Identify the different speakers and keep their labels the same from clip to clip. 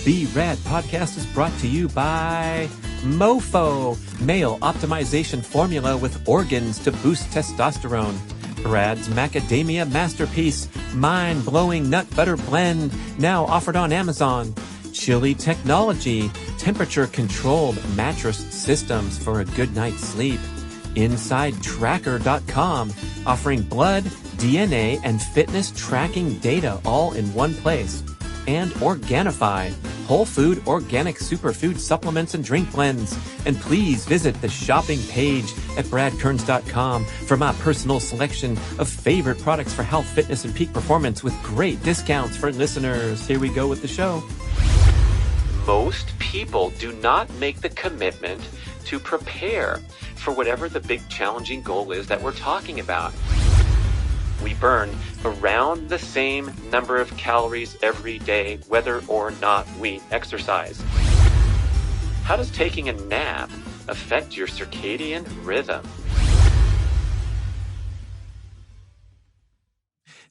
Speaker 1: B.rad podcast is brought to you by Mofo, male optimization formula with organs to boost testosterone. B.rad's macadamia masterpiece, mind-blowing nut butter blend, now offered on Amazon. Chili Technology, temperature-controlled mattress systems for a good night's sleep. InsideTracker.com, offering blood, DNA, and fitness tracking data all in one place. And Organifi, whole food organic superfood supplements and drink blends. And please visit the shopping page at bradkearns.com for my personal selection of favorite products for health, fitness, and peak performance with great discounts for listeners. Here we go with the show. Most people do not make the commitment to prepare for whatever the big challenging goal is that we're talking about. We burn around the same number of calories every day, whether or not we exercise. How does taking a nap affect your circadian rhythm?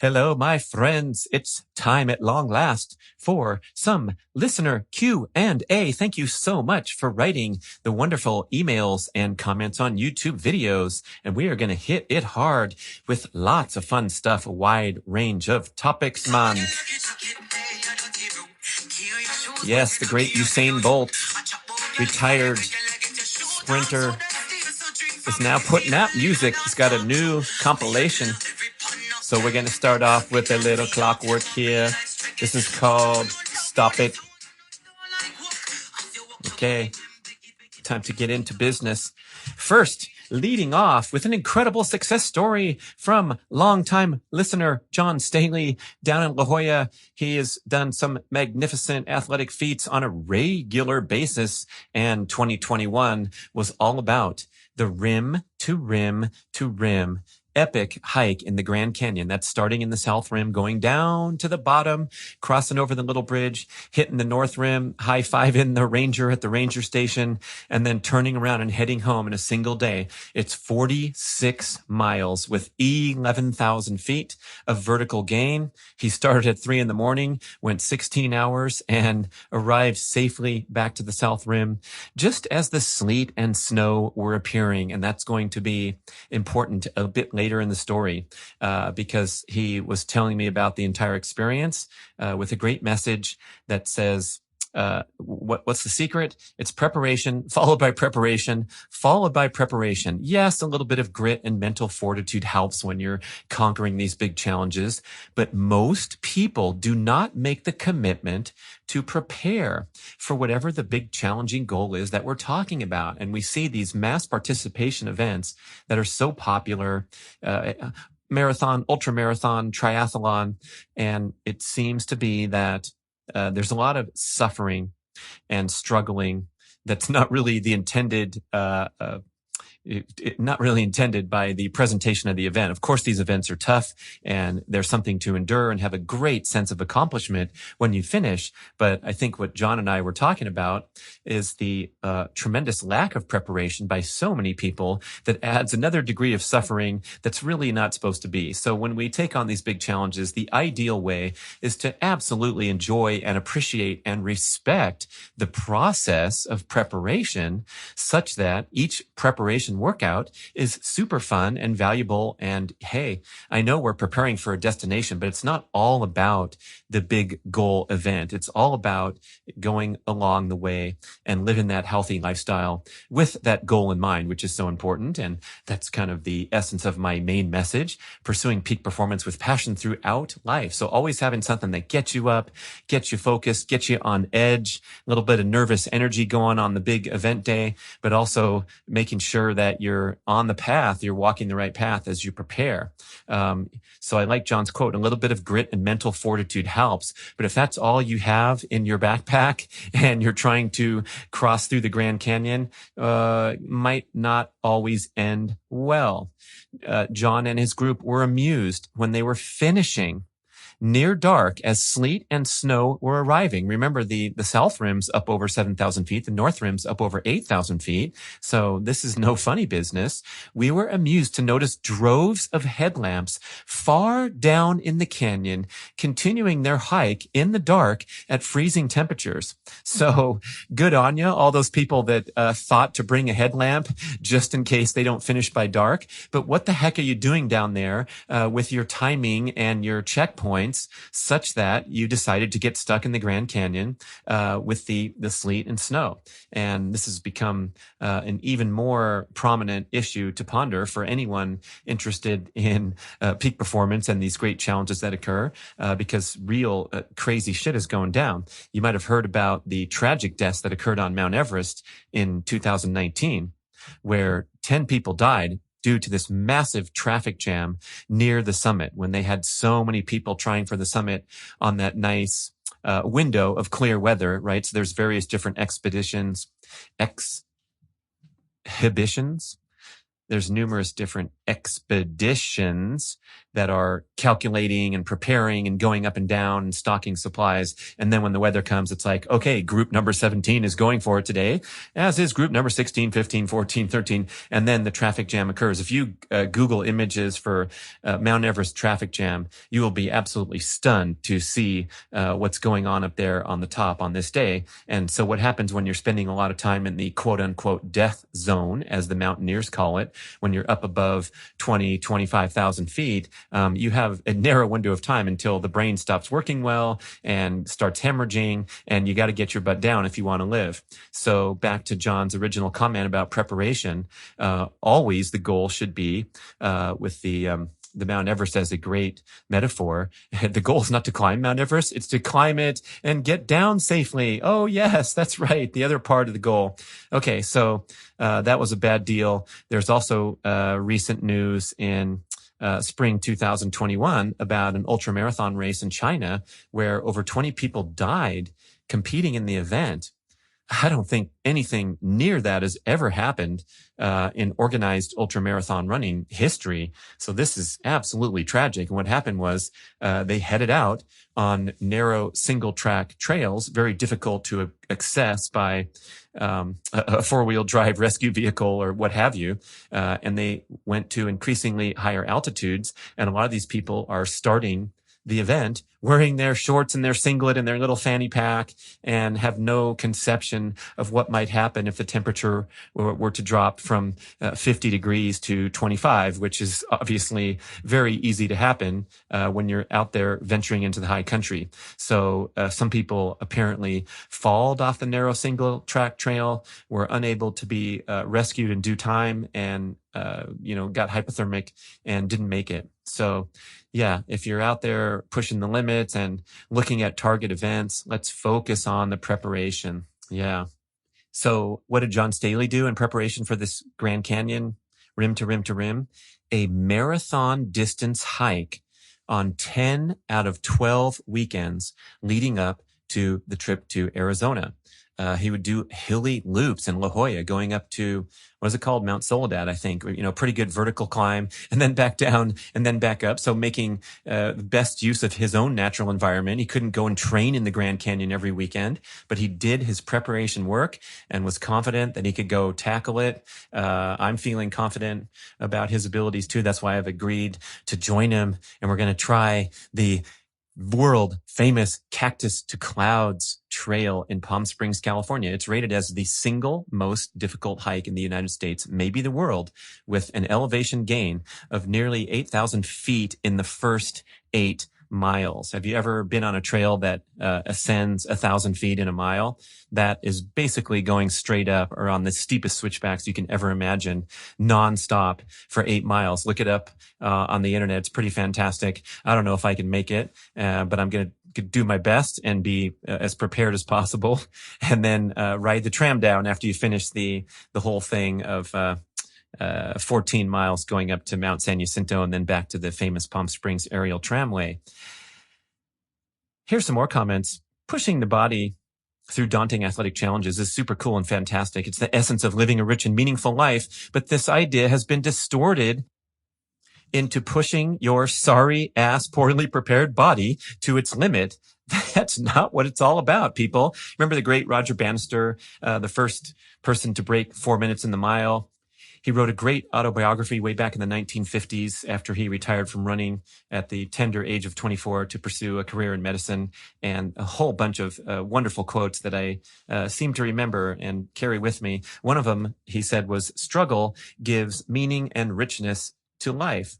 Speaker 1: Hello, my friends. It's time at long last for some listener Q&A. Thank you so much for writing the wonderful emails and comments on YouTube videos. And we are going to hit it hard with lots of fun stuff, a wide range of topics, man. Yes, the great Usain Bolt, retired sprinter, is now putting out music. He's got a new compilation. So we're going to start off with a little clockwork here. This is called Stop It. Okay, time to get into business. First, leading off with an incredible success story from longtime listener John Staley down in La Jolla. He has done some magnificent athletic feats on a regular basis, and 2021 was all about the rim to rim to rim epic hike in the Grand Canyon. That's starting in the South Rim, going down to the bottom, crossing over the Little Bridge, hitting the North Rim, high-fiving the ranger at the ranger station, and then turning around and heading home in a single day. It's 46 miles with 11,000 feet of vertical gain. He started at 3 a.m, went 16 hours, and arrived safely back to the South Rim just as the sleet and snow were appearing. And that's going to be important a bit later in the story, because he was telling me about the entire experience with a great message that says, what's the secret? It's preparation, followed by preparation, followed by preparation. Yes, a little bit of grit and mental fortitude helps when you're conquering these big challenges, but most people do not make the commitment to prepare for whatever the big challenging goal is that we're talking about. And we see these mass participation events that are so popular, marathon, ultra marathon, triathlon, and it seems to be that there's a lot of suffering and struggling that's not really the intended, not really intended by the presentation of the event. Of course, these events are tough and there's something to endure and have a great sense of accomplishment when you finish. But I think what John and I were talking about is the tremendous lack of preparation by so many people that adds another degree of suffering that's really not supposed to be. So when we take on these big challenges, the ideal way is to absolutely enjoy and appreciate and respect the process of preparation such that each preparation workout is super fun and valuable. And hey, I know we're preparing for a destination, but it's not all about the big goal event. It's all about going along the way and living that healthy lifestyle with that goal in mind, which is so important. And that's kind of the essence of my main message, pursuing peak performance with passion throughout life. So always having something that gets you up, gets you focused, gets you on edge, a little bit of nervous energy going on the big event day, but also making sure that you're on the path, you're walking the right path as you prepare. So I like John's quote, a little bit of grit and mental fortitude helps. But if that's all you have in your backpack and you're trying to cross through the Grand Canyon, might not always end well. John and his group were amused when they were finishing near dark as sleet and snow were arriving. Remember, the south rim's up over 7,000 feet, the north rim's up over 8,000 feet. So this is no funny business. We were amused to notice droves of headlamps far down in the canyon, continuing their hike in the dark at freezing temperatures. So good on you, all those people that thought to bring a headlamp just in case they don't finish by dark. But what the heck are you doing down there with your timing and your checkpoints such that you decided to get stuck in the Grand Canyon with the sleet and snow? And this has become an even more prominent issue to ponder for anyone interested in peak performance and these great challenges that occur because real crazy shit is going down. You might have heard about the tragic deaths that occurred on Mount Everest in 2019, where 10 people died due to this massive traffic jam near the summit when they had so many people trying for the summit on that nice window of clear weather, right? So there's various different exhibitions. There's numerous different expeditions that are calculating and preparing and going up and down and stocking supplies. And then when the weather comes, it's like, okay, group number 17 is going for it today, as is group number 16, 15, 14, 13. And then the traffic jam occurs. If you Google images for Mount Everest traffic jam, you will be absolutely stunned to see what's going on up there on the top on this day. And so what happens when you're spending a lot of time in the quote unquote death zone, as the mountaineers call it, when you're up above 20, 25,000 feet, you have a narrow window of time until the brain stops working well and starts hemorrhaging, and you got to get your butt down if you want to live. So back to John's original comment about preparation, always the goal should be with the Mount Everest as a great metaphor. The goal is not to climb Mount Everest. It's to climb it and get down safely. Oh, yes, that's right. The other part of the goal. Okay, so that was a bad deal. There's also recent news in spring 2021 about an ultramarathon race in China where over 20 people died competing in the event. I don't think anything near that has ever happened in organized ultramarathon running history. So this is absolutely tragic. And what happened was they headed out on narrow single-track trails, very difficult to access by a four-wheel drive rescue vehicle or what have you. And they went to increasingly higher altitudes. And a lot of these people are starting the event wearing their shorts and their singlet and their little fanny pack and have no conception of what might happen if the temperature were to drop from 50 degrees to 25, which is obviously very easy to happen when you're out there venturing into the high country. So some people apparently falled off the narrow single track trail, were unable to be rescued in due time, and got hypothermic and didn't make it. So yeah, if you're out there pushing the limits and looking at target events, let's focus on the preparation. Yeah. So what did John Staley do in preparation for this Grand Canyon, rim to rim to rim? A marathon distance hike on 10 out of 12 weekends leading up to the trip to Arizona. He would do hilly loops in La Jolla going up to, what is it called? Mount Soledad, I think, pretty good vertical climb, and then back down and then back up. So making the best use of his own natural environment. He couldn't go and train in the Grand Canyon every weekend, but he did his preparation work and was confident that he could go tackle it. I'm feeling confident about his abilities too. That's why I've agreed to join him, and we're going to try the world famous Cactus to Clouds Trail in Palm Springs, California. It's rated as the single most difficult hike in the United States, maybe the world, with an elevation gain of nearly 8,000 feet in the first 8 miles. Have you ever been on a trail that ascends 1,000 feet in a mile? That is basically going straight up or on the steepest switchbacks you can ever imagine, nonstop for 8 miles. Look it up on the internet. It's pretty fantastic. I don't know if I can make it, but I'm going to do my best and be as prepared as possible, and then ride the tram down after you finish the whole thing of 14 miles going up to Mount San Jacinto and then back to the famous Palm Springs aerial tramway. Here's some more comments. Pushing the body through daunting athletic challenges is super cool and fantastic. It's the essence of living a rich and meaningful life, but this idea has been distorted into pushing your sorry ass, poorly prepared body to its limit. That's not what it's all about, people. Remember the great Roger Bannister, the first person to break 4 minutes in the mile? He wrote a great autobiography way back in the 1950s after he retired from running at the tender age of 24 to pursue a career in medicine, and a whole bunch of wonderful quotes that I seem to remember and carry with me. One of them, he said, was, "Struggle gives meaning and richness to life."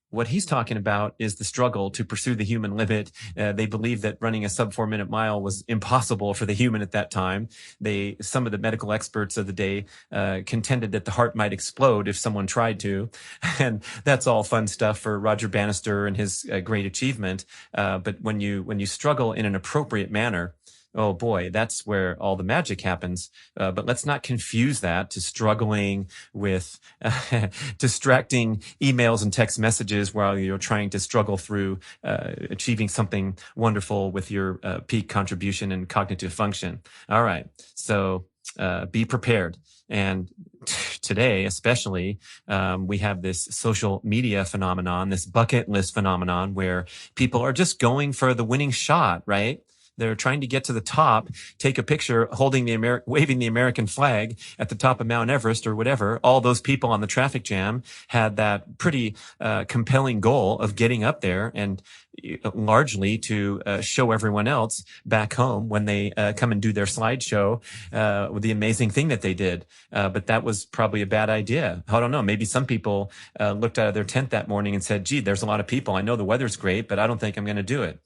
Speaker 1: What he's talking about is the struggle to pursue the human limit. They believed that running a sub 4 minute mile was impossible for the human at that time. Some of the medical experts of the day contended that the heart might explode if someone tried to. And that's all fun stuff for Roger Bannister and his great achievement. But when you struggle in an appropriate manner, oh boy, that's where all the magic happens. But let's not confuse that to struggling with distracting emails and text messages while you're trying to struggle through achieving something wonderful with your peak contribution and cognitive function. All right. So be prepared. And today, especially, we have this social media phenomenon, this bucket list phenomenon, where people are just going for the winning shot, right? They're trying to get to the top, take a picture holding waving the American flag at the top of Mount Everest or whatever. All those people on the traffic jam had that pretty compelling goal of getting up there, and largely to show everyone else back home when they come and do their slideshow with the amazing thing that they did. But that was probably a bad idea. I don't know. Maybe some people looked out of their tent that morning and said, "Gee, there's a lot of people. I know the weather's great, but I don't think I'm going to do it."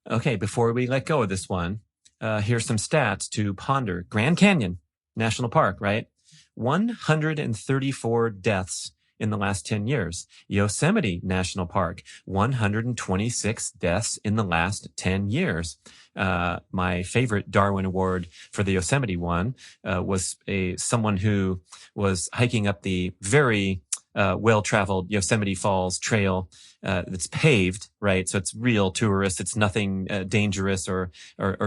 Speaker 1: Okay, before we let go of this one, here's some stats to ponder. Grand Canyon National Park, right? 134 deaths in the last 10 years. Yosemite National Park, 126 deaths in the last 10 years. My favorite Darwin Award for the Yosemite one was someone who was hiking up the very well-traveled Yosemite Falls trail that's paved, right? So it's real tourist. It's nothing dangerous or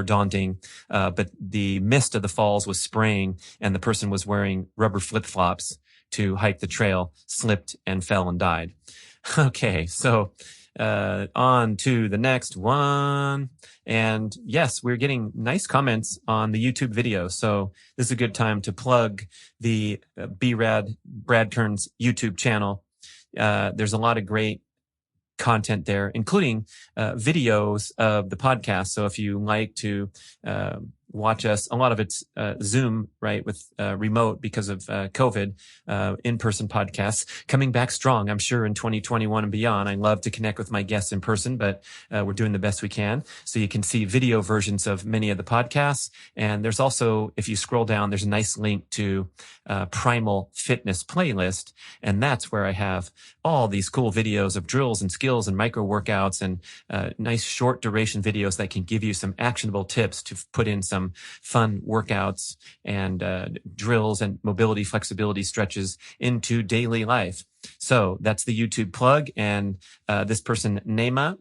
Speaker 1: daunting. But the mist of the falls was spraying, and the person was wearing rubber flip-flops to hike the trail, slipped and fell and died. Okay, so on to the next one. And yes, we're getting nice comments on the YouTube video. So this is a good time to plug the B.rad, Brad Kern's YouTube channel. There's a lot of great content there, including videos of the podcast. So if you like to watch us, a lot of it's Zoom, right, with remote because of COVID, in-person podcasts coming back strong, I'm sure, in 2021 and beyond. I love to connect with my guests in person, but we're doing the best we can. So you can see video versions of many of the podcasts. And there's also, if you scroll down, there's a nice link to Primal Fitness playlist. And that's where I have all these cool videos of drills and skills and micro workouts and nice short duration videos that can give you some actionable tips to put in some fun workouts and drills and mobility, flexibility stretches into daily life. So that's the YouTube plug. And this person, Nema,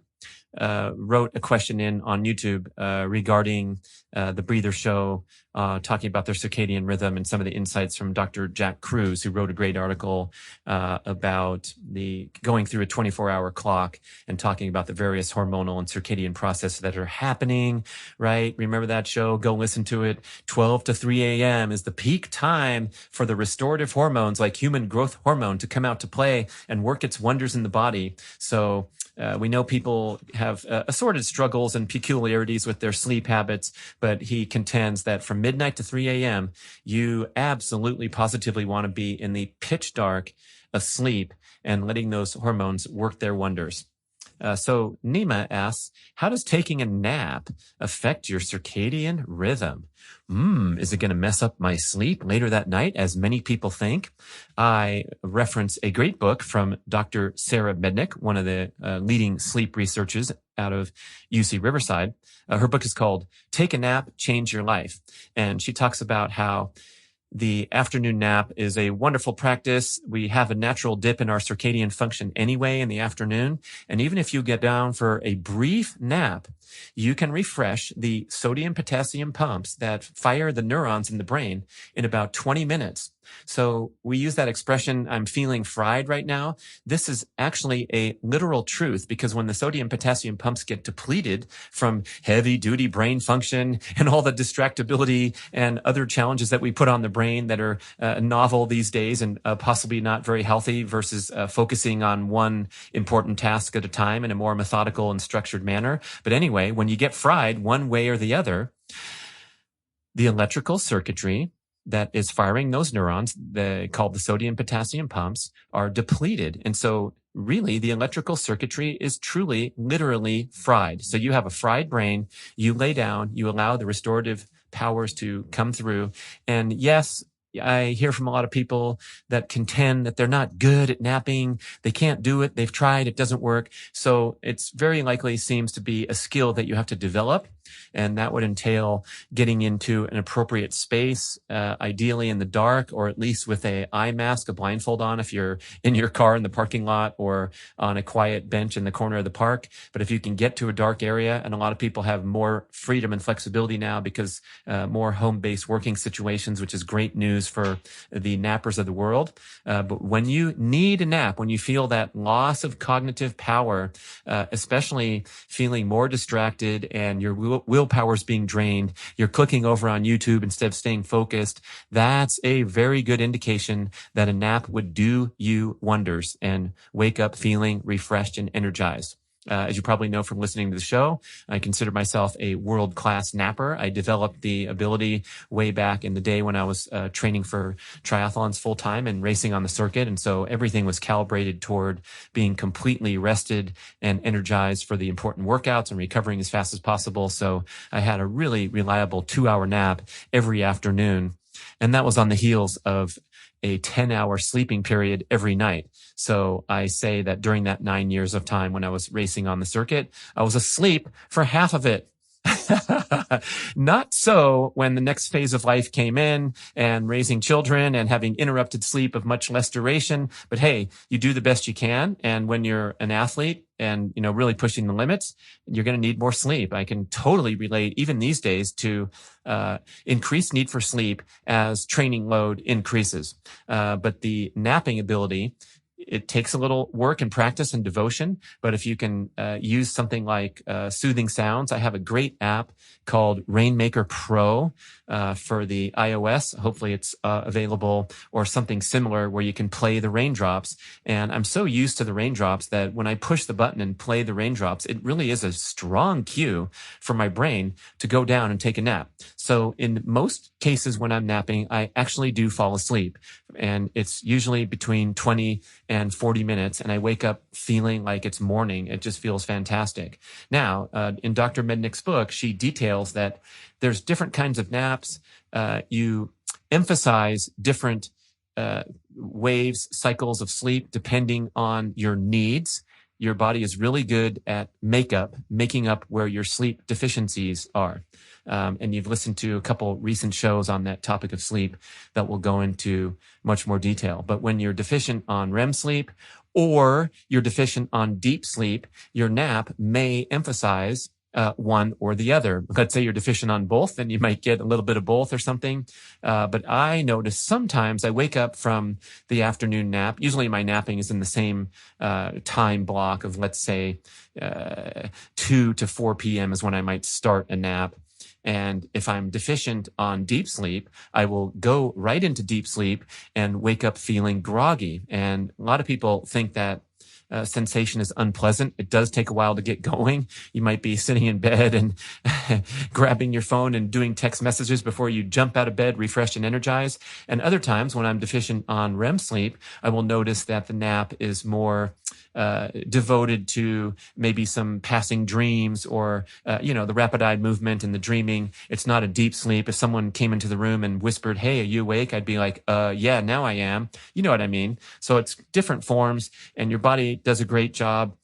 Speaker 1: wrote a question in on YouTube regarding the Breather Show, talking about their circadian rhythm and some of the insights from Dr. Jack Kruse, who wrote a great article about the going through a 24-hour clock and talking about the various hormonal and circadian processes that are happening, right? Remember that show? Go listen to it. 12 to 3 a.m. is the peak time for the restorative hormones like human growth hormone to come out to play and work its wonders in the body. So we know people have assorted struggles and peculiarities with their sleep habits, but he contends that from midnight to 3 a.m., you absolutely positively want to be in the pitch dark asleep and letting those hormones work their wonders. So Nima asks, how does taking a nap affect your circadian rhythm? Is it going to mess up my sleep later that night, as many people think? I reference a great book from Dr. Sarah Mednick, one of the leading sleep researchers out of UC Riverside. Her book is called Take a Nap, Change Your Life. And she talks about how the afternoon nap is a wonderful practice. We have a natural dip in our circadian function anyway in the afternoon. And even if you get down for a brief nap, you can refresh the sodium potassium pumps that fire the neurons in the brain in about 20 minutes. So we use that expression, I'm feeling fried right now. This is actually a literal truth, because when the sodium potassium pumps get depleted from heavy duty brain function and all the distractibility and other challenges that we put on the brain that are novel these days and possibly not very healthy versus focusing on one important task at a time in a more methodical and structured manner. But anyway, when you get fried one way or the other, the electrical circuitry that is firing those neurons, called the sodium potassium pumps, are depleted. And so really the electrical circuitry is truly, literally fried. So you have a fried brain, you lay down, you allow the restorative powers to come through. And yes, I hear from a lot of people that contend that they're not good at napping. They can't do it. They've tried. It doesn't work. So it's very likely seems to be a skill that you have to develop. And that would entail getting into an appropriate space, ideally in the dark, or at least with a eye mask, a blindfold on if you're in your car in the parking lot or on a quiet bench in the corner of the park. But if you can get to a dark area, and a lot of people have more freedom and flexibility now because more home-based working situations, which is great news for the nappers of the world. But when you need a nap, when you feel that loss of cognitive power, especially feeling more distracted and your willpower is being drained, you're clicking over on YouTube instead of staying focused, that's a very good indication that a nap would do you wonders and wake up feeling refreshed and energized. As you probably know from listening to the show, I consider myself a world-class napper. I developed the ability way back in the day when I was training for triathlons full-time and racing on the circuit. And so everything was calibrated toward being completely rested and energized for the important workouts and recovering as fast as possible. So I had a really reliable 2-hour nap every afternoon. And that was on the heels of a 10-hour sleeping period every night. So I say that during that 9 years of time when I was racing on the circuit, I was asleep for half of it. Not so when the next phase of life came in and raising children and having interrupted sleep of much less duration. But hey, you do the best you can. And when you're an athlete and, really pushing the limits, you're going to need more sleep. I can totally relate even these days to increased need for sleep as training load increases. But the napping ability, it takes a little work and practice and devotion, but if you can use something like soothing sounds, I have a great app called Rainmaker Pro for the iOS. Hopefully it's available, or something similar where you can play the raindrops. And I'm so used to the raindrops that when I push the button and play the raindrops, it really is a strong cue for my brain to go down and take a nap. So in most cases when I'm napping, I actually do fall asleep. And it's usually between 20 and 40 minutes, and I wake up feeling like it's morning. It just feels fantastic. Now, in Dr. Mednick's book, she details that there's different kinds of naps. You emphasize different waves, cycles of sleep, depending on your needs. Your body is really good at making up where your sleep deficiencies are. And you've listened to a couple recent shows on that topic of sleep that will go into much more detail. But when you're deficient on REM sleep or you're deficient on deep sleep, your nap may emphasize one or the other. Let's say you're deficient on both, then you might get a little bit of both or something. But I notice sometimes I wake up from the afternoon nap. Usually my napping is in the same time block of, let's say, 2 to 4 p.m. is when I might start a nap. And if I'm deficient on deep sleep, I will go right into deep sleep and wake up feeling groggy. And a lot of people think that sensation is unpleasant. It does take a while to get going. You might be sitting in bed and grabbing your phone and doing text messages before you jump out of bed, refreshed and energized. And other times when I'm deficient on REM sleep, I will notice that the nap is more devoted to maybe some passing dreams or, the rapid eye movement and the dreaming. It's not a deep sleep. If someone came into the room and whispered, "Hey, are you awake?" I'd be like, yeah, now I am. You know what I mean? So it's different forms, and your body does a great job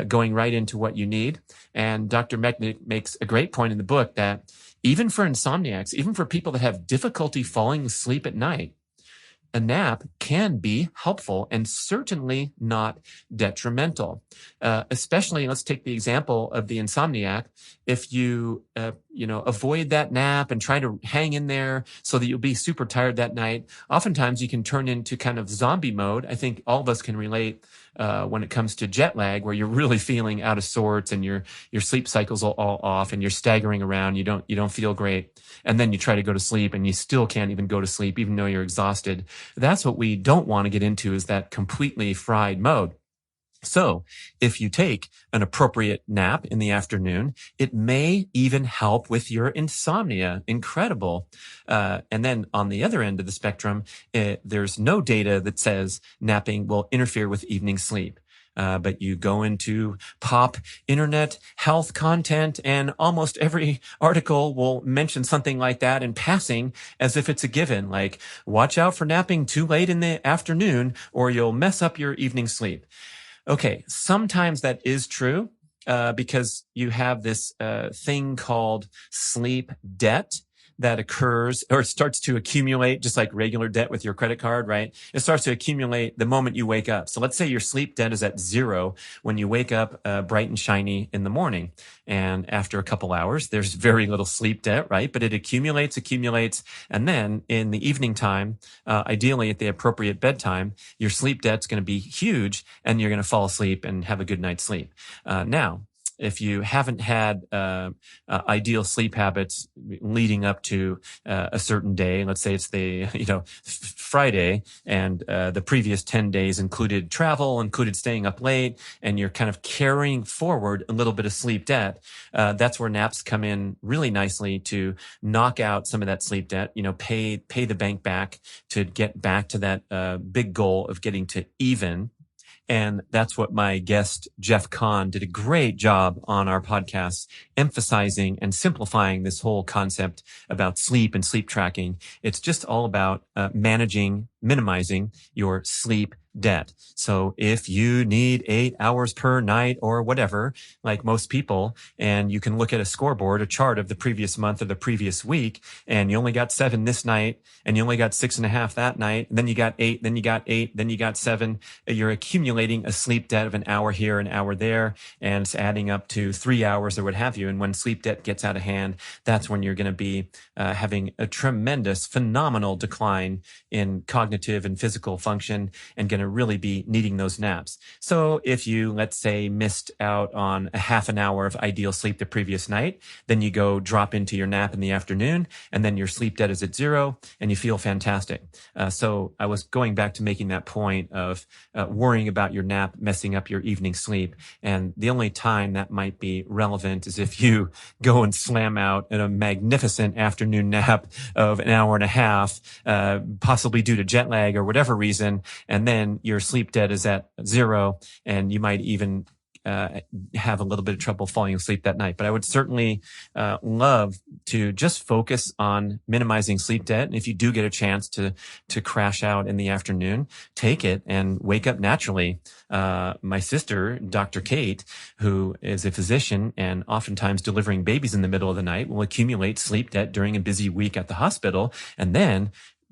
Speaker 1: going right into what you need. And Dr. Mednick makes a great point in the book that even for insomniacs, even for people that have difficulty falling asleep at night, a nap can be helpful and certainly not detrimental. Especially, let's take the example of the insomniac. If you avoid that nap and try to hang in there so that you'll be super tired that night. Oftentimes you can turn into kind of zombie mode. I think all of us can relate when it comes to jet lag, where you're really feeling out of sorts and your sleep cycles are all off and you're staggering around. You don't feel great. And then you try to go to sleep and you still can't even go to sleep, even though you're exhausted. That's what we don't want to get into, is that completely fried mode. So if you take an appropriate nap in the afternoon, it may even help with your insomnia. Incredible. And then on the other end of the spectrum, there's no data that says napping will interfere with evening sleep. But you go into pop internet health content and almost every article will mention something like that in passing as if it's a given, like watch out for napping too late in the afternoon or you'll mess up your evening sleep. Okay, sometimes that is true because you have this thing called sleep debt that occurs or starts to accumulate, just like regular debt with your credit card, right? It starts to accumulate the moment you wake up. So let's say your sleep debt is at 0 when you wake up bright and shiny in the morning. And after a couple hours, there's very little sleep debt, right? But it accumulates. And then in the evening time, ideally at the appropriate bedtime, your sleep debt's going to be huge and you're going to fall asleep and have a good night's sleep. Now, if you haven't had ideal sleep habits leading up to a certain day, let's say it's the Friday, and the previous 10 days included travel, included staying up late, and you're kind of carrying forward a little bit of sleep debt, that's where naps come in really nicely to knock out some of that sleep debt. Pay the bank back to get back to that big goal of getting to even. And that's what my guest, Jeff Kahn, did a great job on our podcast, emphasizing and simplifying this whole concept about sleep and sleep tracking. It's just all about minimizing your sleep debt. So if you need 8 hours per night or whatever, like most people, and you can look at a scoreboard, a chart of the previous month or the previous week, and you only got 7 this night, and you only got 6.5 that night, and then you got 8, then you got 8, then you got 7, you're accumulating a sleep debt of an hour here, an hour there, and it's adding up to 3 hours or what have you. And when sleep debt gets out of hand, that's when you're going to be having a tremendous, phenomenal decline in cognitive and physical function and going to really be needing those naps. So if you, let's say, missed out on a half an hour of ideal sleep the previous night, then you go drop into your nap in the afternoon, and then your sleep debt is at 0 and you feel fantastic. So I was going back to making that point of worrying about your nap messing up your evening sleep. And the only time that might be relevant is if you go and slam out a magnificent afternoon nap of an hour and a half, possibly due to jet lag or whatever reason, and then your sleep debt is at 0, and you might even have a little bit of trouble falling asleep that night. But I would certainly love to just focus on minimizing sleep debt. And if you do get a chance to crash out in the afternoon, take it and wake up naturally. My sister, Dr. Kate, who is a physician and oftentimes delivering babies in the middle of the night, will accumulate sleep debt during a busy week at the hospital, and then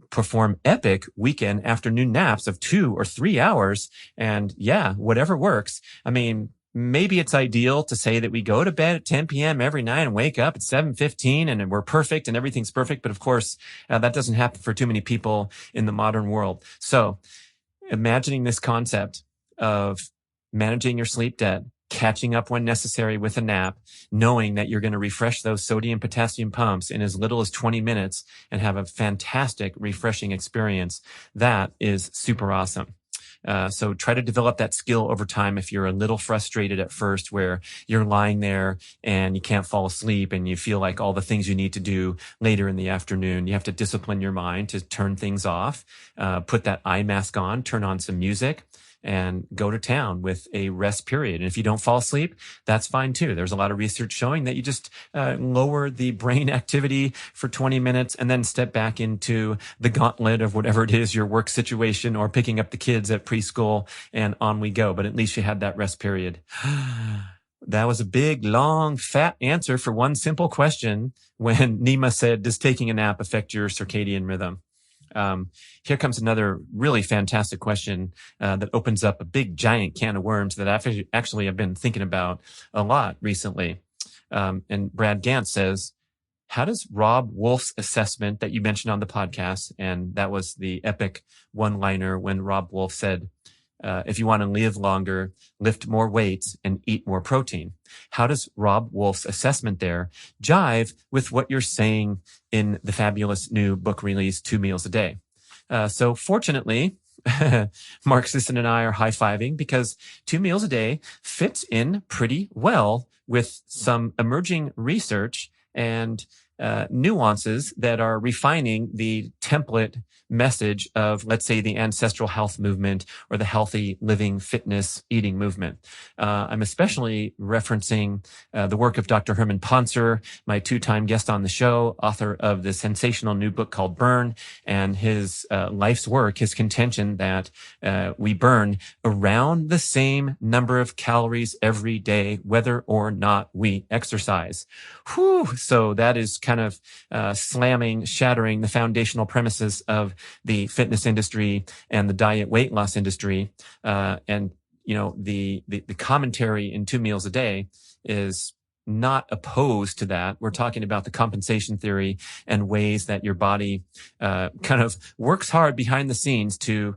Speaker 1: perform epic weekend afternoon naps of 2 or 3 hours. And yeah, whatever works. I mean, maybe it's ideal to say that we go to bed at 10 p.m. every night and wake up at 7:15 and we're perfect and everything's perfect. But of course, that doesn't happen for too many people in the modern world. So imagining this concept of managing your sleep debt, catching up when necessary with a nap, knowing that you're going to refresh those sodium potassium pumps in as little as 20 minutes and have a fantastic refreshing experience. That is super awesome. So try to develop that skill over time if you're a little frustrated at first, where you're lying there and you can't fall asleep and you feel like all the things you need to do later in the afternoon. You have to discipline your mind to turn things off, put that eye mask on, turn on some music, and go to town with a rest period. And if you don't fall asleep, that's fine too. There's a lot of research showing that you just lower the brain activity for 20 minutes and then step back into the gauntlet of whatever it is, your work situation or picking up the kids at preschool, and on we go. But at least you had that rest period. That was a big, long, fat answer for one simple question when Nima said, does taking a nap affect your circadian rhythm? Here comes another really fantastic question that opens up a big, giant can of worms that I've been thinking about a lot recently. And Brad Gantz says, how does Rob Wolf's assessment that you mentioned on the podcast, and that was the epic one-liner when Rob Wolf said, if you want to live longer, lift more weights and eat more protein. How does Rob Wolf's assessment there jive with what you're saying in the fabulous new book release, 2 Meals a Day? So fortunately, Mark Sisson and I are high-fiving because 2 Meals a Day fits in pretty well with some emerging research and nuances that are refining the template message of, let's say, the ancestral health movement or the healthy living, fitness, eating movement. I'm especially referencing the work of Dr. Herman Poncer, my 2-time guest on the show, author of the sensational new book called Burn, and his life's work, his contention that we burn around the same number of calories every day, whether or not we exercise. Whew. So that is kind of shattering the foundational premises of the fitness industry and the diet weight loss industry. And, the commentary in 2 Meals a Day is not opposed to that. We're talking about the compensation theory and ways that your body kind of works hard behind the scenes to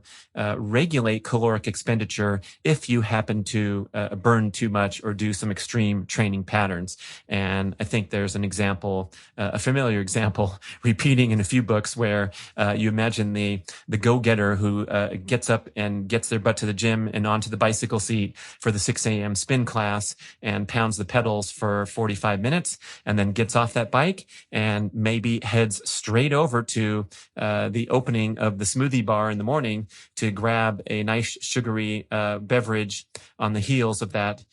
Speaker 1: regulate caloric expenditure if you happen to burn too much or do some extreme training patterns. And I think there's an example, a familiar example, repeating in a few books where you imagine the go-getter who gets up and gets their butt to the gym and onto the bicycle seat for the 6 a.m. spin class and pounds the pedals for 45 minutes and then gets off that bike and maybe heads straight over to the opening of the smoothie bar in the morning to grab a nice sugary beverage on the heels of that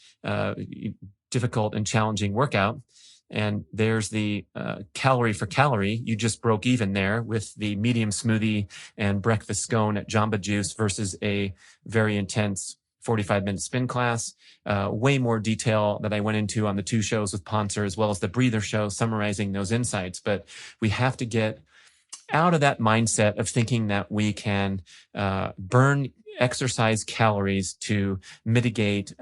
Speaker 1: difficult and challenging workout. And there's the calorie for calorie. You just broke even there with the medium smoothie and breakfast scone at Jamba Juice versus a very intense 45-minute spin class. Way more detail that I went into on the 2 shows with Poncer, as well as the Breather show, summarizing those insights. But we have to get out of that mindset of thinking that we can burn exercise calories to mitigate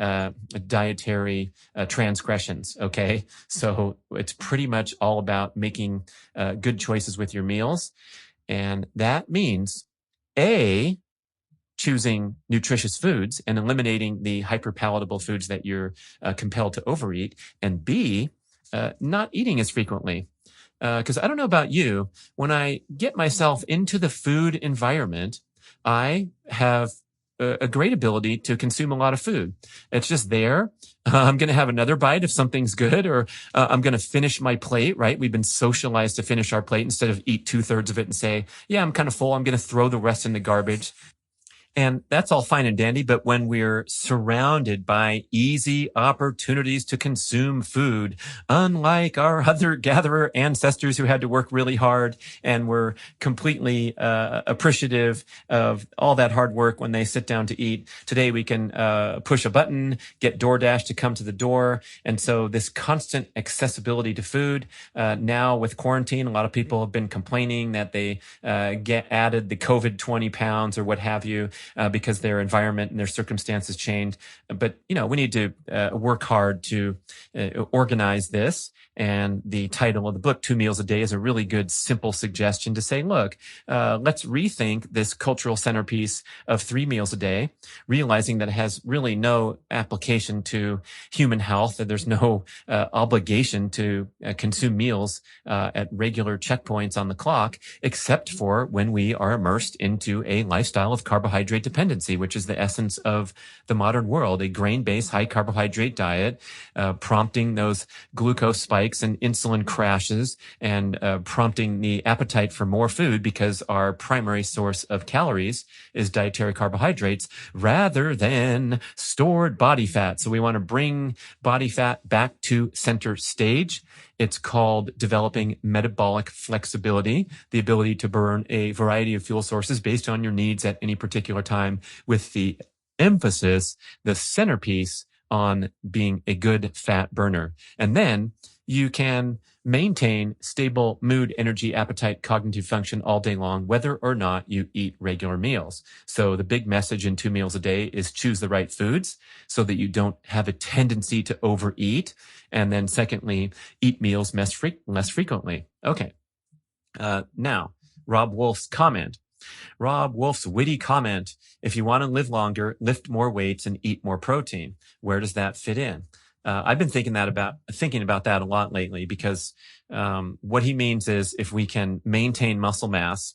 Speaker 1: dietary transgressions. Okay. So it's pretty much all about making good choices with your meals. And that means choosing nutritious foods and eliminating the hyperpalatable foods that you're compelled to overeat, and B, not eating as frequently. Because I don't know about you, when I get myself into the food environment, I have a great ability to consume a lot of food. It's just there. I'm going to have another bite if something's good, or I'm going to finish my plate, right? We've been socialized to finish our plate instead of eat 2/3 of it and say, yeah, I'm kind of full. I'm going to throw the rest in the garbage. And that's all fine and dandy, but when we're surrounded by easy opportunities to consume food, unlike our hunter-gatherer ancestors who had to work really hard and were completely appreciative of all that hard work when they sit down to eat, today we can push a button, get DoorDash to come to the door. And so this constant accessibility to food, now with quarantine, a lot of people have been complaining that they get added the COVID 20 pounds or what have you. Because their environment and their circumstances changed. But, we need to work hard to organize this. And the title of the book, 2 Meals a Day, is a really good, simple suggestion to say, look, let's rethink this cultural centerpiece of 3 meals a day, realizing that it has really no application to human health, that there's no obligation to consume meals at regular checkpoints on the clock, except for when we are immersed into a lifestyle of carbohydrate dependency, which is the essence of the modern world, a grain-based high carbohydrate diet, prompting those glucose spikes and insulin crashes and prompting the appetite for more food because our primary source of calories is dietary carbohydrates rather than stored body fat. So we want to bring body fat back to center stage. It's called developing metabolic flexibility, the ability to burn a variety of fuel sources based on your needs at any particular time, with the emphasis, the centerpiece, on being a good fat burner. And then you can maintain stable mood, energy, appetite, cognitive function all day long, whether or not you eat regular meals. So the big message in 2 meals a day is choose the right foods so that you don't have a tendency to overeat. And then secondly, eat meals less frequently. Okay. Now, Rob Wolf's comment. Rob Wolf's witty comment, if you want to live longer, lift more weights and eat more protein. Where does that fit in? I've been thinking about that a lot lately because what he means is if we can maintain muscle mass,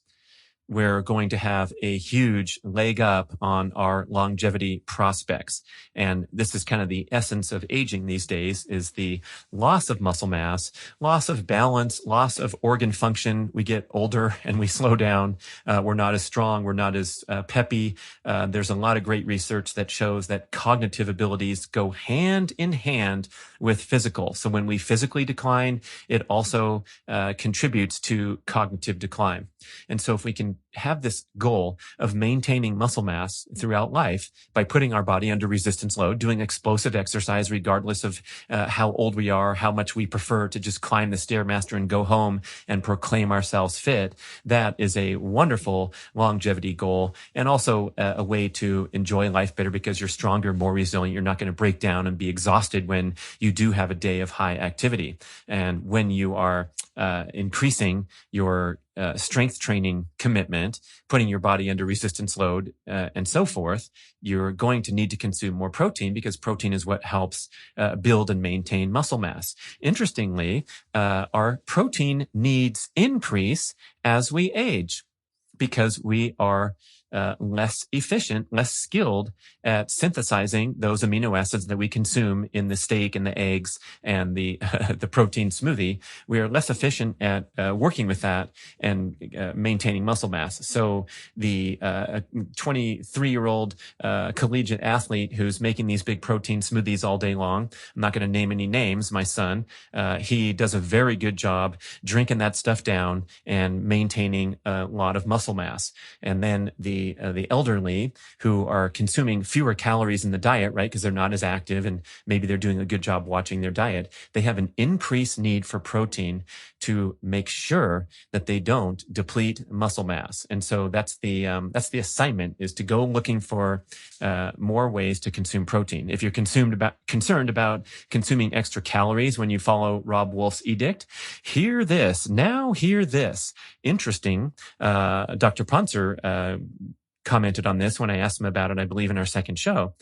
Speaker 1: we're going to have a huge leg up on our longevity prospects. And this is kind of the essence of aging these days, is the loss of muscle mass, loss of balance, loss of organ function. We get older and we slow down. We're not as strong. We're not as peppy. There's a lot of great research that shows that cognitive abilities go hand in hand with physical. So when we physically decline, it also contributes to cognitive decline. And so if we can have this goal of maintaining muscle mass throughout life by putting our body under resistance load, doing explosive exercise, regardless of how old we are, how much we prefer to just climb the Stairmaster and go home and proclaim ourselves fit, that is a wonderful longevity goal and also a way to enjoy life better because you're stronger, more resilient. You're not going to break down and be exhausted when you do have a day of high activity. And when you are increasing your strength training commitment, putting your body under resistance load, and so forth, you're going to need to consume more protein because protein is what helps build and maintain muscle mass. Interestingly, our protein needs increase as we age because we are less efficient, less skilled at synthesizing those amino acids that we consume in the steak and the eggs and the the protein smoothie. We are less efficient at working with that and maintaining muscle mass. So the 23-year-old collegiate athlete who's making these big protein smoothies all day long, I'm not going to name any names, my son, he does a very good job drinking that stuff down and maintaining a lot of muscle mass. And then the elderly who are consuming fewer calories in the diet, right? Because they're not as active and maybe they're doing a good job watching their diet. They have an increased need for protein to make sure that they don't deplete muscle mass. And so that's the assignment, is to go looking for more ways to consume protein. If you're concerned about consuming extra calories when you follow Rob Wolf's edict, hear this. Now hear this. Interesting. Dr. Ponser commented on this when I asked him about it, I believe in our second show.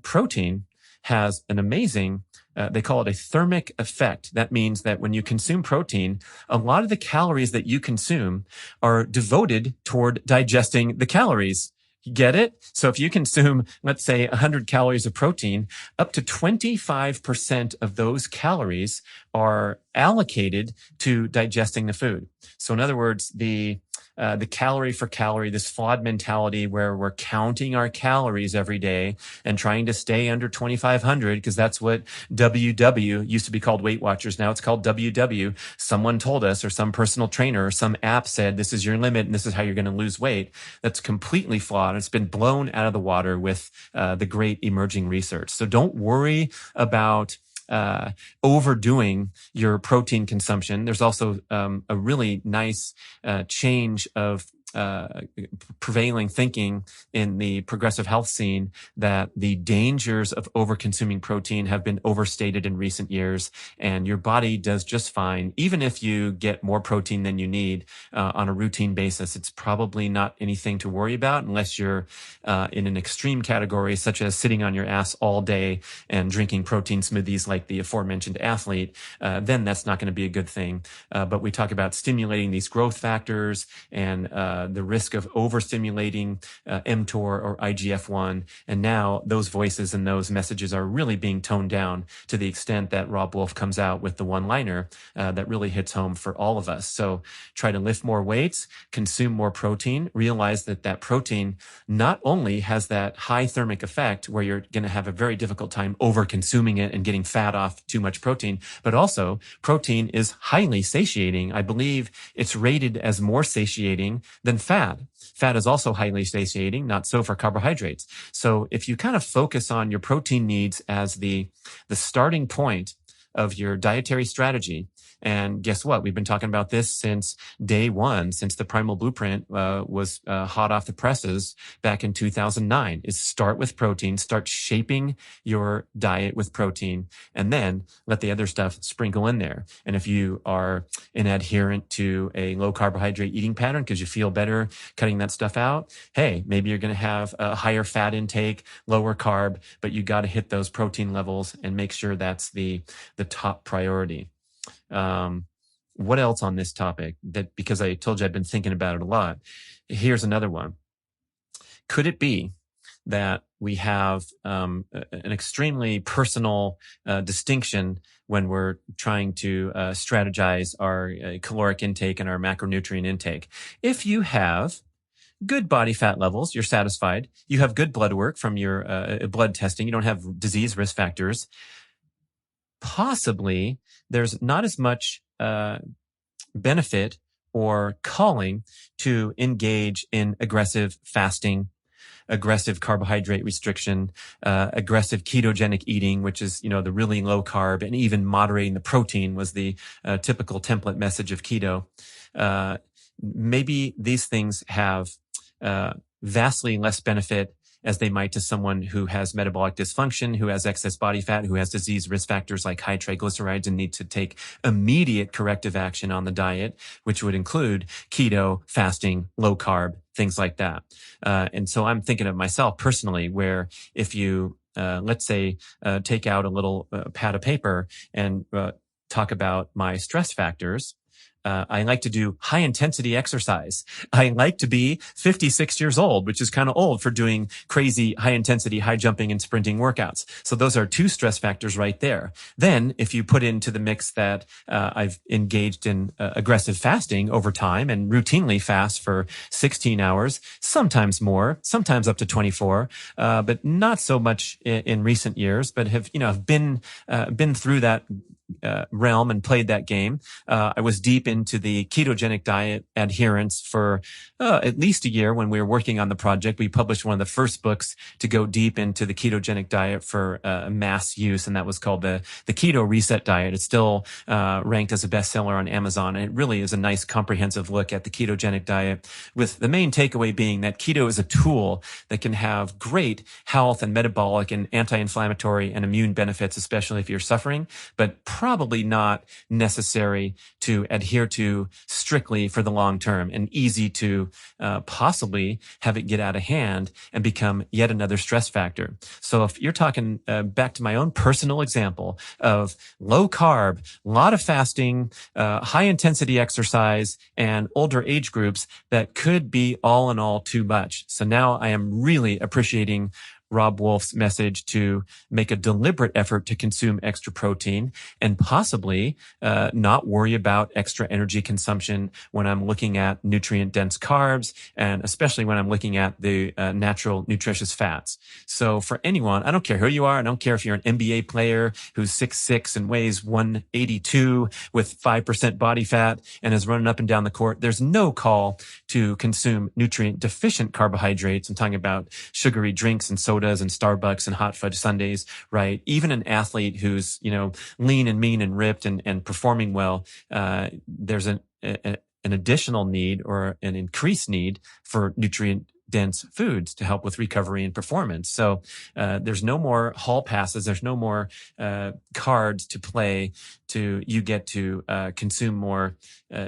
Speaker 1: Protein has an amazing, they call it a thermic effect. That means that when you consume protein, a lot of the calories that you consume are devoted toward digesting the calories. You get it? So if you consume, let's say, 100 calories of protein, up to 25% of those calories are allocated to digesting the food. So in other words, the calorie for calorie, this flawed mentality where we're counting our calories every day and trying to stay under 2,500, because that's what WW used to be called Weight Watchers. Now it's called WW. Someone told us, or some personal trainer or some app said, this is your limit and this is how you're going to lose weight. That's completely flawed. It's been blown out of the water with the great emerging research. So don't worry about overdoing your protein consumption. There's also a really nice change of prevailing thinking in the progressive health scene that the dangers of over-consuming protein have been overstated in recent years, and your body does just fine. Even if you get more protein than you need on a routine basis, it's probably not anything to worry about unless you're in an extreme category, such as sitting on your ass all day and drinking protein smoothies like the aforementioned athlete. Then that's not going to be a good thing. But we talk about stimulating these growth factors and the risk of overstimulating mTOR or IGF-1. And now those voices and those messages are really being toned down to the extent that Rob Wolf comes out with the one-liner that really hits home for all of us. So try to lift more weights, consume more protein, realize that that protein not only has that high thermic effect where you're going to have a very difficult time over-consuming it and getting fat off too much protein, but also protein is highly satiating. I believe it's rated as more satiating than fat. Fat is also highly satiating, not so for carbohydrates. So if you kind of focus on your protein needs as the starting point of your dietary strategy. And guess what? We've been talking about this since day one, since the Primal Blueprint was hot off the presses back in 2009, is start with protein, start shaping your diet with protein, and then let the other stuff sprinkle in there. And if you are an adherent to a low carbohydrate eating pattern because you feel better cutting that stuff out, hey, maybe you're going to have a higher fat intake, lower carb, but you got to hit those protein levels and make sure that's the top priority. What else on this topic? That, because I told you I've been thinking about it a lot. Here's another one. Could it be that we have an extremely personal distinction when we're trying to strategize our caloric intake and our macronutrient intake? If you have good body fat levels, you're satisfied, you have good blood work from your blood testing, you don't have disease risk factors, possibly there's not as much benefit or calling to engage in aggressive fasting, aggressive carbohydrate restriction, aggressive ketogenic eating, which is, the really low carb, and even moderating the protein was the typical template message of keto. Maybe these things have vastly less benefit as they might to someone who has metabolic dysfunction, who has excess body fat, who has disease risk factors like high triglycerides and need to take immediate corrective action on the diet, which would include keto, fasting, low carb, things like that. And so I'm thinking of myself personally, where if you, let's say, take out a little pad of paper and talk about my stress factors, I like to do high intensity exercise. I like to be 56 years old, which is kind of old for doing crazy high intensity, high jumping and sprinting workouts. So those are two stress factors right there. Then if you put into the mix that I've engaged in aggressive fasting over time and routinely fast for 16 hours, sometimes more, sometimes up to 24, but not so much in recent years, but have been through that realm and played that game. I was deep into the ketogenic diet adherence for at least a year when we were working on the project. We published one of the first books to go deep into the ketogenic diet for mass use, and that was called the Keto Reset Diet. It's still ranked as a bestseller on Amazon, and it really is a nice comprehensive look at the ketogenic diet, with the main takeaway being that keto is a tool that can have great health and metabolic and anti-inflammatory and immune benefits, especially if you're suffering, but probably not necessary to adhere to strictly for the long term, and easy to possibly have it get out of hand and become yet another stress factor. So if you're talking back to my own personal example of low carb, a lot of fasting, high intensity exercise, and older age groups, that could be all in all too much. So now I am really appreciating Rob Wolf's message to make a deliberate effort to consume extra protein and possibly not worry about extra energy consumption when I'm looking at nutrient-dense carbs, and especially when I'm looking at the natural nutritious fats. So for anyone, I don't care who you are, I don't care if you're an NBA player who's 6'6" and weighs 182 with 5% body fat and is running up and down the court, there's no call to consume nutrient-deficient carbohydrates. I'm talking about sugary drinks and sodas and Starbucks and hot fudge sundaes, right? Even an athlete who's, lean and mean and ripped and performing well, there's an additional need or an increased need for nutrient dense foods to help with recovery and performance. So there's no more hall passes. There's no more cards to play to you get to consume more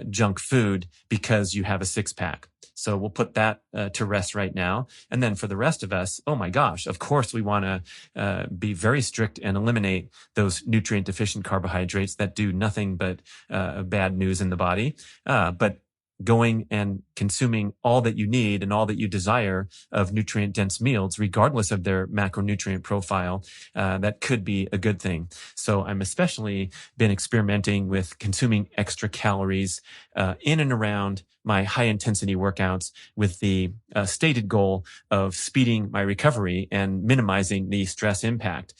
Speaker 1: junk food because you have a six pack. So we'll put that to rest right now. And then for the rest of us, oh my gosh, of course we want to be very strict and eliminate those nutrient deficient carbohydrates that do nothing but bad news in the body. But going and consuming all that you need and all that you desire of nutrient dense meals, regardless of their macronutrient profile, that could be a good thing. So I'm especially been experimenting with consuming extra calories in and around my high intensity workouts with the stated goal of speeding my recovery and minimizing the stress impact.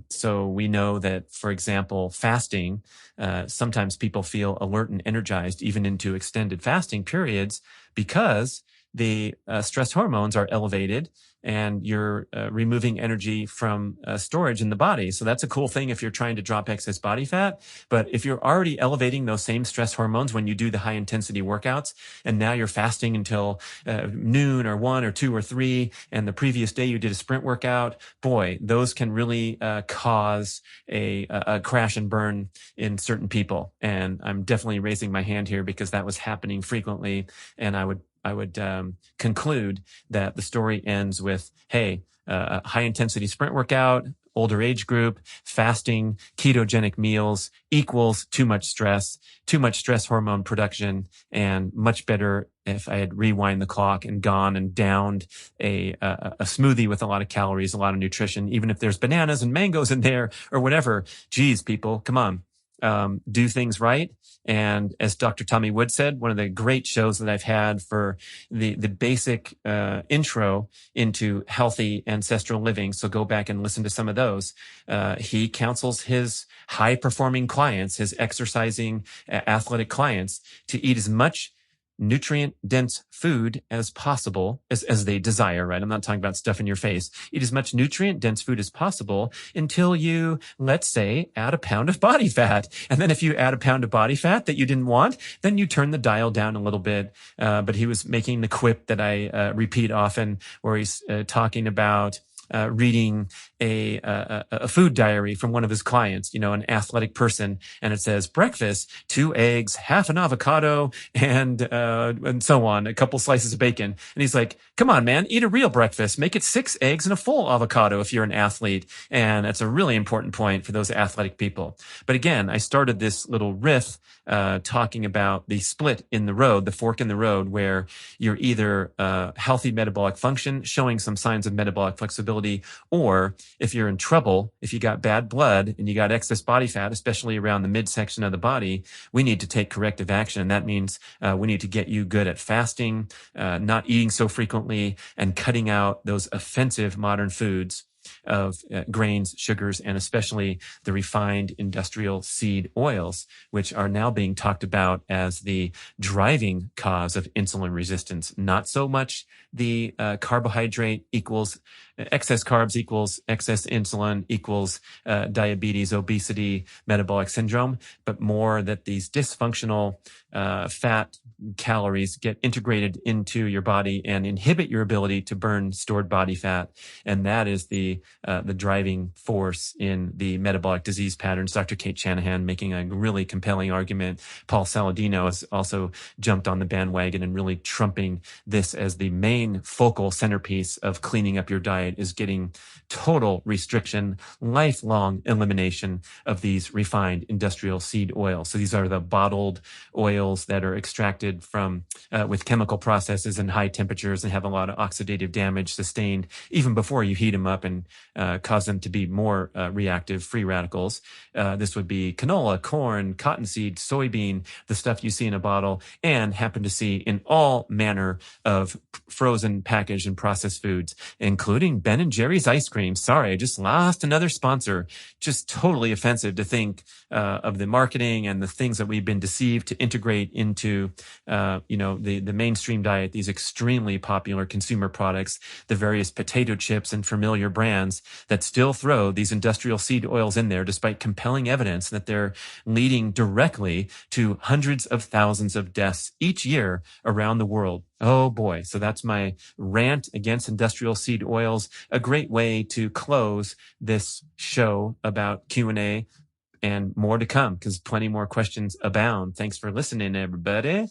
Speaker 1: So we know that, for example, fasting, sometimes people feel alert and energized even into extended fasting periods because the stress hormones are elevated, and you're removing energy from storage in the body. So that's a cool thing if you're trying to drop excess body fat. But if you're already elevating those same stress hormones when you do the high intensity workouts, and now you're fasting until noon or 1 or 2 or 3, and the previous day you did a sprint workout, boy, those can really cause a crash and burn in certain people. And I'm definitely raising my hand here because that was happening frequently. And I would conclude that the story ends with, hey, high intensity sprint workout, older age group, fasting, ketogenic meals equals too much stress hormone production, and much better if I had rewind the clock and gone and downed a smoothie with a lot of calories, a lot of nutrition, even if there's bananas and mangoes in there or whatever. Geez, people, come on. Do things right. And as Dr. Tommy Wood said, one of the great shows that I've had for the basic intro into healthy ancestral living, so go back and listen to some of those. He counsels his high-performing clients, his exercising athletic clients, to eat as much nutrient-dense food as possible, as they desire, right? I'm not talking about stuff in your face. Eat as much nutrient-dense food as possible until you, let's say, add a pound of body fat. And then if you add a pound of body fat that you didn't want, then you turn the dial down a little bit. But he was making the quip that I repeat often, where he's talking about reading a food diary from one of his clients, an athletic person, and it says breakfast, 2 eggs, half an avocado, and so on, a couple slices of bacon. And he's like, come on, man, eat a real breakfast. Make it 6 eggs and a full avocado if you're an athlete. And that's a really important point for those athletic people. But again, I started this little riff talking about the split in the road, the fork in the road, where you're either healthy metabolic function, showing some signs of metabolic flexibility, or if you're in trouble, if you got bad blood and you got excess body fat, especially around the midsection of the body, we need to take corrective action. And that means we need to get you good at fasting, not eating so frequently, and cutting out those offensive modern foods of grains, sugars, and especially the refined industrial seed oils, which are now being talked about as the driving cause of insulin resistance. Not so much the carbohydrate equals excess carbs equals excess insulin equals diabetes, obesity, metabolic syndrome, but more that these dysfunctional fat calories get integrated into your body and inhibit your ability to burn stored body fat. And that is the driving force in the metabolic disease patterns. Dr. Kate Shanahan making a really compelling argument. Paul Saladino has also jumped on the bandwagon and really trumping this as the main focal centerpiece of cleaning up your diet, is getting total restriction, lifelong elimination of these refined industrial seed oils. So these are the bottled oils that are extracted from with chemical processes and high temperatures and have a lot of oxidative damage sustained even before you heat them up and cause them to be more reactive, free radicals. This would be canola, corn, cottonseed, soybean, the stuff you see in a bottle and happen to see in all manner of frozen, packaged, and processed foods, including Ben & Jerry's ice cream. Sorry, I just lost another sponsor. Just totally offensive to think of the marketing and the things that we've been deceived to integrate into, the mainstream diet, these extremely popular consumer products, the various potato chips and familiar brands that still throw these industrial seed oils in there, despite compelling evidence that they're leading directly to hundreds of thousands of deaths each year around the world. Oh boy. So that's my rant against industrial seed oils. A great way to close this show about Q&A, and more to come because plenty more questions abound. Thanks for listening, everybody.